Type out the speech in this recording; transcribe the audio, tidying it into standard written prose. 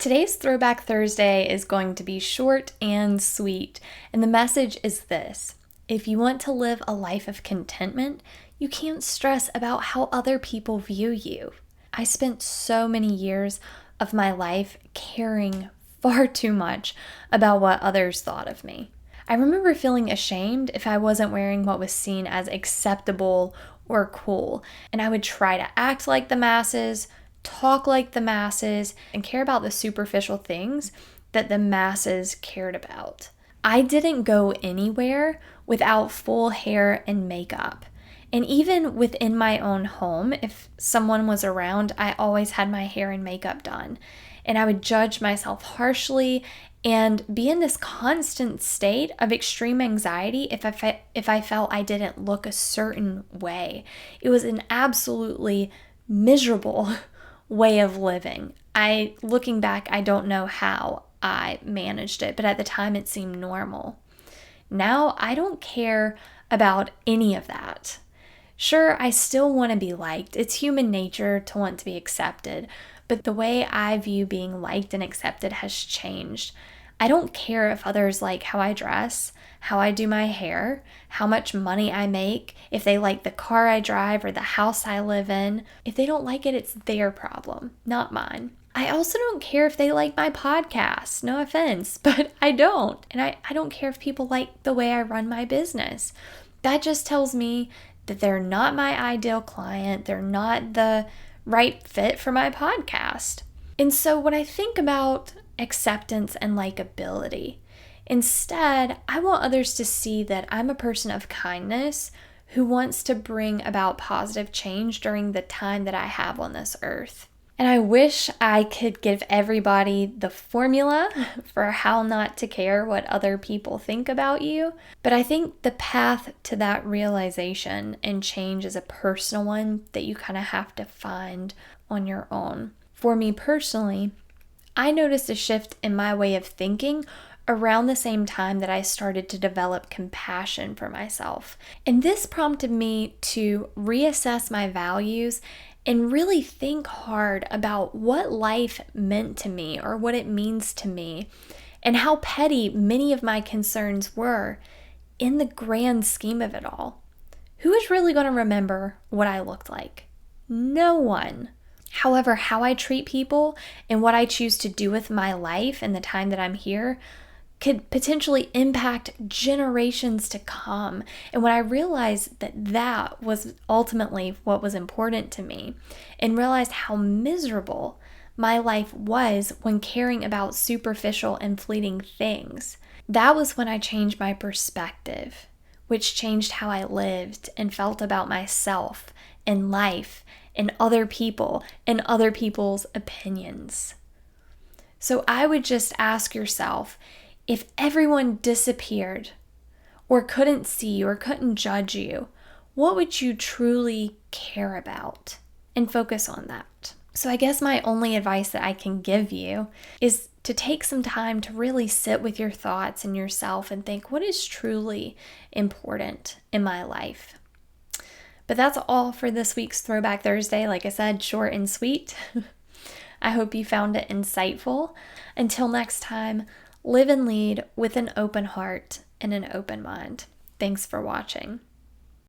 Today's Throwback Thursday is going to be short and sweet, and the message is this. If you want to live a life of contentment, you can't stress about how other people view you. I spent so many years of my life caring far too much about what others thought of me. I remember feeling ashamed if I wasn't wearing what was seen as acceptable or cool, and I would try to act like the masses, talk like the masses, and care about the superficial things that the masses cared about. I didn't go anywhere without full hair and makeup. And even within my own home, if someone was around, I always had my hair and makeup done. And I would judge myself harshly and be in this constant state of extreme anxiety if I felt I didn't look a certain way. It was an absolutely miserable way of living. Looking back, I don't know how I managed it, but at the time it seemed normal. Now I don't care about any of that. Sure, I still want to be liked. It's human nature to want to be accepted, but the way I view being liked and accepted has changed. I don't care if others like how I dress, how I do my hair, how much money I make, if they like the car I drive or the house I live in. If they don't like it, it's their problem, not mine. I also don't care if they like my podcast, no offense, but I don't. And I don't care if people like the way I run my business. That just tells me that they're not my ideal client, they're not the right fit for my podcast. And so when I think about acceptance and likability, instead, I want others to see that I'm a person of kindness who wants to bring about positive change during the time that I have on this earth. And I wish I could give everybody the formula for how not to care what other people think about you, but I think the path to that realization and change is a personal one that you kind of have to find on your own. For me personally, I noticed a shift in my way of thinking around the same time that I started to develop compassion for myself. And this prompted me to reassess my values and really think hard about what life meant to me or what it means to me and how petty many of my concerns were in the grand scheme of it all. Who is really going to remember what I looked like? No one. However, how I treat people and what I choose to do with my life and the time that I'm here could potentially impact generations to come. And when I realized that was ultimately what was important to me, and realized how miserable my life was when caring about superficial and fleeting things, that was when I changed my perspective, which changed how I lived and felt about myself and life and other people and other people's opinions. So I would just ask yourself, if everyone disappeared or couldn't see you or couldn't judge you, what would you truly care about? And focus on that. So I guess my only advice that I can give you is to take some time to really sit with your thoughts and yourself and think, what is truly important in my life? But that's all for this week's Throwback Thursday. Like I said, short and sweet. I hope you found it insightful. Until next time, live and lead with an open heart and an open mind. Thanks for watching.